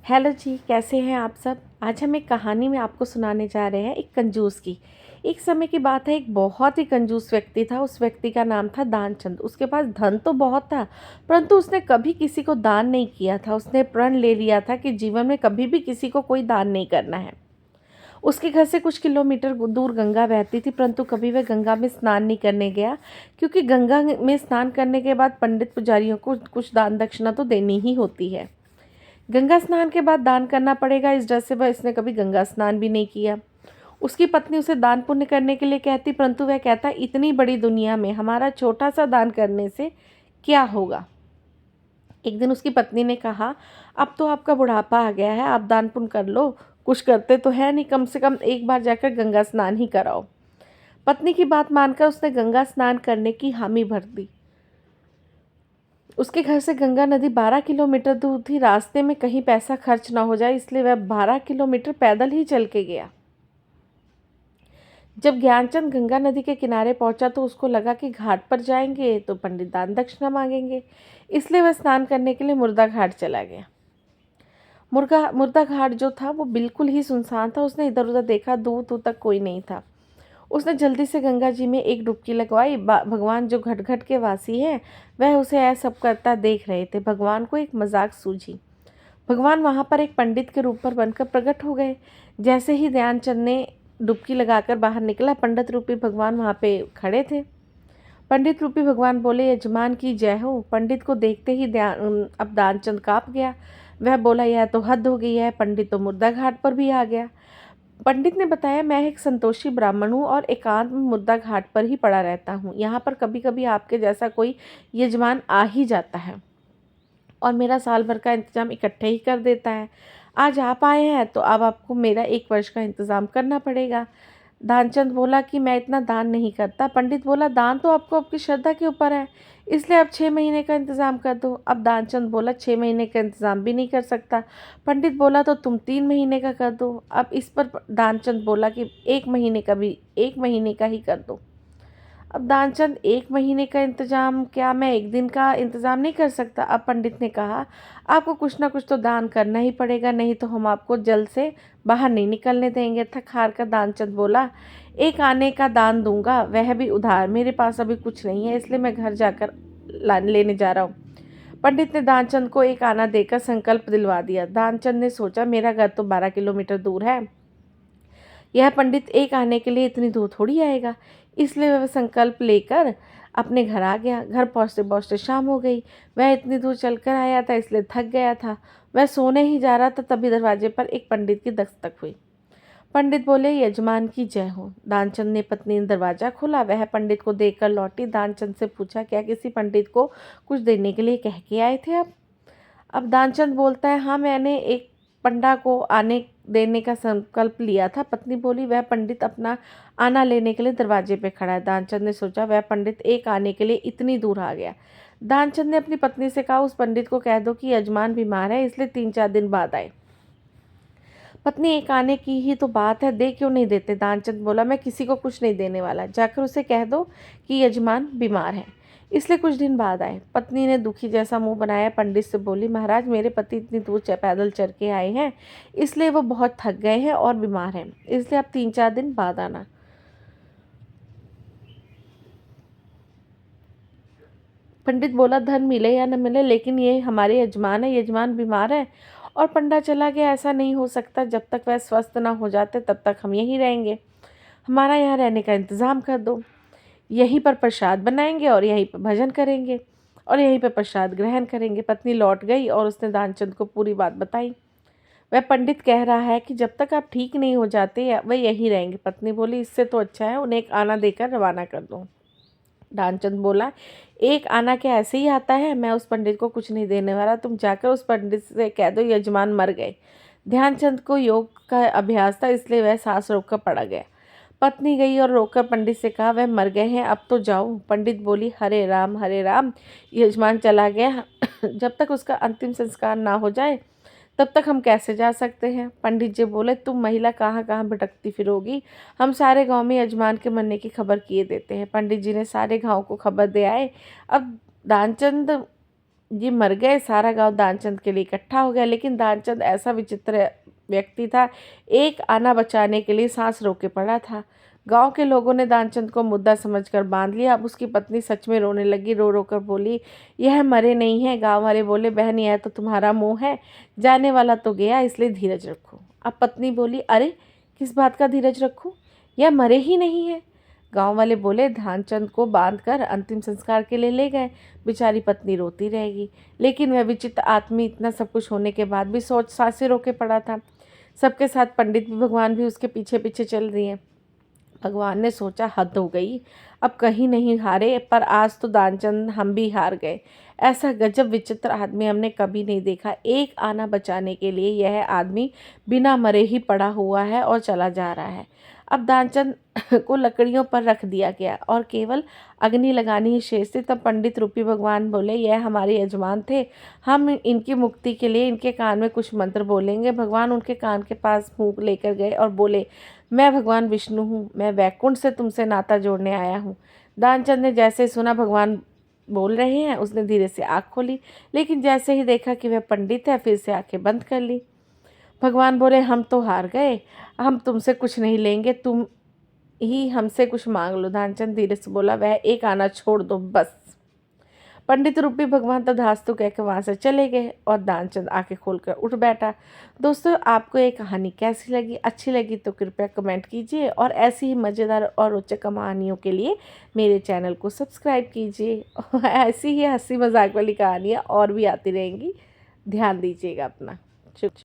Hello जी, कैसे हैं आप सब। आज हम एक कहानी में आपको सुनाने जा रहे हैं एक कंजूस की। एक समय की बात है, एक बहुत ही कंजूस व्यक्ति था। उस व्यक्ति का नाम था दानचंद। उसके पास धन तो बहुत था, परंतु उसने कभी किसी को दान नहीं किया था। उसने प्रण ले लिया था कि जीवन में कभी भी किसी को कोई दान नहीं करना है। उसके घर से कुछ किलोमीटर दूर गंगा बहती थी, परंतु कभी वह गंगा में स्नान नहीं करने गया, क्योंकि गंगा में स्नान करने के बाद पंडित पुजारियों को कुछ दान दक्षिणा तो देनी ही होती है। गंगा स्नान के बाद दान करना पड़ेगा, इस डर से वह इसने कभी गंगा स्नान भी नहीं किया। उसकी पत्नी उसे दान पुण्य करने के लिए कहती, परंतु वह कहता, इतनी बड़ी दुनिया में हमारा छोटा सा दान करने से क्या होगा। एक दिन उसकी पत्नी ने कहा, अब तो आपका बुढ़ापा आ गया है, आप दान पुण्य कर लो। कुछ करते तो है नहीं, कम से कम एक बार जाकर गंगा स्नान ही कराओ। पत्नी की बात मानकर उसने गंगा स्नान करने की हामी भर दी। उसके घर से गंगा नदी 12 किलोमीटर दूर थी। रास्ते में कहीं पैसा खर्च ना हो जाए, इसलिए वह 12 किलोमीटर पैदल ही चल के गया। जब ज्ञानचंद गंगा नदी के किनारे पहुंचा तो उसको लगा कि घाट पर जाएंगे तो पंडित दान दक्षिणा मांगेंगे, इसलिए वह स्नान करने के लिए मुर्दा घाट चला गया। मुर्दा घाट जो था वो बिल्कुल ही सुनसान था। उसने इधर उधर देखा, दूर दूर तक कोई नहीं था। उसने जल्दी से गंगा जी में एक डुबकी लगवाई। भगवान जो घट घट के वासी हैं, वह उसे ऐसा सब करता देख रहे थे। भगवान को एक मजाक सूझी। भगवान वहाँ पर एक पंडित के रूप पर बनकर प्रकट हो गए। जैसे ही ध्यानचंद ने डुबकी लगाकर बाहर निकला, पंडित रूपी भगवान वहाँ पे खड़े थे। पंडित रूपी भगवान बोले, यजमान की जय हो। पंडित को देखते ही अब ध्यानचंद काँप गया। वह बोला, यह तो हद हो गई है, पंडित तो मुर्दा घाट पर भी आ गया। पंडित ने बताया, मैं एक संतोषी ब्राह्मण हूँ और एकांत में मुर्दा घाट पर ही पड़ा रहता हूँ। यहाँ पर कभी कभी आपके जैसा कोई यजमान आ ही जाता है और मेरा साल भर का इंतजाम इकट्ठे ही कर देता है। आज आप आए हैं तो अब आपको मेरा 1 वर्ष का इंतज़ाम करना पड़ेगा। दानचंद बोला कि मैं इतना दान नहीं करता। पंडित बोला, दान तो आपको आपकी श्रद्धा के ऊपर है, इसलिए आप 6 महीने का इंतज़ाम कर दो। अब दानचंद बोला, 6 महीने का इंतज़ाम भी नहीं कर सकता। पंडित बोला, तो तुम 3 महीने का कर दो। अब इस पर दानचंद बोला कि 1 महीने का भी 1 महीने का ही कर दो। अब दानचंद, 1 महीने का इंतजाम क्या, मैं एक दिन का इंतजाम नहीं कर सकता। अब पंडित ने कहा, आपको कुछ ना कुछ तो दान करना ही पड़ेगा, नहीं तो हम आपको जल से बाहर नहीं निकलने देंगे। थक हार कर दानचंद बोला, एक आने का दान दूंगा, वह भी उधार। मेरे पास अभी कुछ नहीं है, इसलिए मैं घर जाकर लेने जा रहा हूँ। पंडित ने दानचंद को एक आना देकर संकल्प दिलवा दिया। दानचंद ने सोचा, मेरा घर तो 12 किलोमीटर दूर है, यह पंडित एक आने के लिए इतनी दूर थोड़ी आएगा। इसलिए वह संकल्प लेकर अपने घर आ गया। घर पहुँचते पहुँचते शाम हो गई। वह इतनी दूर चलकर आया था, इसलिए थक गया था। वह सोने ही जा रहा था, तभी दरवाजे पर एक पंडित की दस्तक हुई। पंडित बोले, यजमान की जय हो। दानचंद ने पत्नी ने दरवाजा खोला। वह पंडित को देखकर लौटी। दानचंद से पूछा, क्या किसी पंडित को कुछ देने के लिए कह के आए थे आप? अब दानचंद बोलता है, हाँ, मैंने एक पंडा को आने देने का संकल्प लिया था। पत्नी बोली, वह पंडित अपना आना लेने के लिए दरवाजे पे खड़ा है। दानचंद ने सोचा, वह पंडित एक आने के लिए इतनी दूर आ गया। दानचंद ने अपनी पत्नी से कहा, उस पंडित को कह दो कि यजमान बीमार है, इसलिए 3-4 दिन बाद आए। पत्नी, एक आने की ही तो बात है, दे क्यों नहीं देते? दानचंद बोला, मैं किसी को कुछ नहीं देने वाला, जाकर उसे कह दो कि यजमान बीमार है, इसलिए कुछ दिन बाद आए। पत्नी ने दुखी जैसा मुंह बनाया। पंडित से बोली, महाराज, मेरे पति इतनी दूर पैदल चल के आए हैं, इसलिए वो बहुत थक गए हैं और बीमार हैं, इसलिए आप 3-4 दिन बाद आना। पंडित बोला, धन मिले या न मिले, लेकिन ये हमारे यजमान है, यजमान बीमार है और पंडा चला गया, ऐसा नहीं हो सकता। जब तक वह स्वस्थ ना हो जाते तब तक हम यहीं रहेंगे, हमारा यहाँ रहने का इंतज़ाम कर दो। यहीं पर प्रसाद बनाएंगे और यहीं पर भजन करेंगे और यहीं पर प्रसाद ग्रहण करेंगे। पत्नी लौट गई और उसने दानचंद को पूरी बात बताई। वह पंडित कह रहा है कि जब तक आप ठीक नहीं हो जाते वह यहीं रहेंगे। पत्नी बोली, इससे तो अच्छा है उन्हें एक आना देकर रवाना कर दो। दानचंद बोला, एक आना क्या ऐसे ही आता है? मैं उस पंडित को कुछ नहीं देने वाला, तुम जाकर उस पंडित से कह दो यजमान मर गए। ध्यानचंद को योग का अभ्यास था, इसलिए वह सांस रोककर पड़ा गया। पत्नी गई और रोककर पंडित से कहा, वह मर गए हैं, अब तो जाओ। पंडित बोली, हरे राम, यजमान चला गया, जब तक उसका अंतिम संस्कार ना हो जाए तब तक हम कैसे जा सकते हैं? पंडित जी बोले, तुम महिला कहाँ कहाँ भटकती फिरोगी, हम सारे गांव में यजमान के मरने की खबर किए देते हैं। पंडित जी ने सारे गांव को खबर दे आए। अब दानचंद ये मर गए। सारा गांव दानचंद के लिए इकट्ठा हो गया, लेकिन दानचंद ऐसा विचित्र व्यक्ति था, एक आना बचाने के लिए सांस रोके पड़ा था। गांव के लोगों ने दानचंद को मुद्दा समझकर बांध लिया। अब उसकी पत्नी सच में रोने लगी, रो रो कर बोली, यह मरे नहीं है। गांव वाले बोले, बहन यह तो तुम्हारा मुंह है, जाने वाला तो गया, इसलिए धीरज रखो। अब पत्नी बोली, अरे किस बात का धीरज रखूं, यह मरे ही नहीं है। गांव वाले बोले, ध्यानचंद को बांधकर अंतिम संस्कार के लिए ले गए। बेचारी पत्नी रोती रहेगी, लेकिन वह विचित्र आदमी इतना सब कुछ होने के बाद भी सोच सांसें रोके पड़ा था। सबके साथ पंडित भी, भगवान भी उसके पीछे पीछे चल रही हैं। भगवान ने सोचा, हद हो गई, अब कहीं नहीं हारे, पर आज तो दानचंद हम भी हार गए। ऐसा गजब विचित्र आदमी हमने कभी नहीं देखा। एक आना बचाने के लिए यह आदमी बिना मरे ही पड़ा हुआ है और चला जा रहा है। अब दानचंद को लकड़ियों पर रख दिया गया और केवल अग्नि लगानी ही शेष थी। तब पंडित रूपी भगवान बोले, यह हमारे यजमान थे, हम इनकी मुक्ति के लिए इनके कान में कुछ मंत्र बोलेंगे। भगवान उनके कान के पास मुंह लेकर गए और बोले, मैं भगवान विष्णु हूँ, मैं वैकुंठ से तुमसे नाता जोड़ने आया हूँ। दानचंद ने जैसे ही सुना भगवान बोल रहे हैं, उसने धीरे से आँख खोली, लेकिन जैसे ही देखा कि वह पंडित है, फिर से आंखें बंद कर ली। भगवान बोले, हम तो हार गए, हम तुमसे कुछ नहीं लेंगे, तुम ही हमसे कुछ मांग लो। ध्यानचंद धीरे से बोला, वह एक आना छोड़ दो बस। पंडित रूपी भगवान तथास्तु कहकर वहाँ से चले गए और दानचंद आंखें खोलकर उठ बैठा। दोस्तों, आपको ये कहानी कैसी लगी? अच्छी लगी तो कृपया कमेंट कीजिए और ऐसी ही मज़ेदार और रोचक कहानियों के लिए मेरे चैनल को सब्सक्राइब कीजिए। ऐसी ही हंसी मजाक वाली कहानियाँ और भी आती रहेंगी। ध्यान दीजिएगा अपना। शुक्रिया।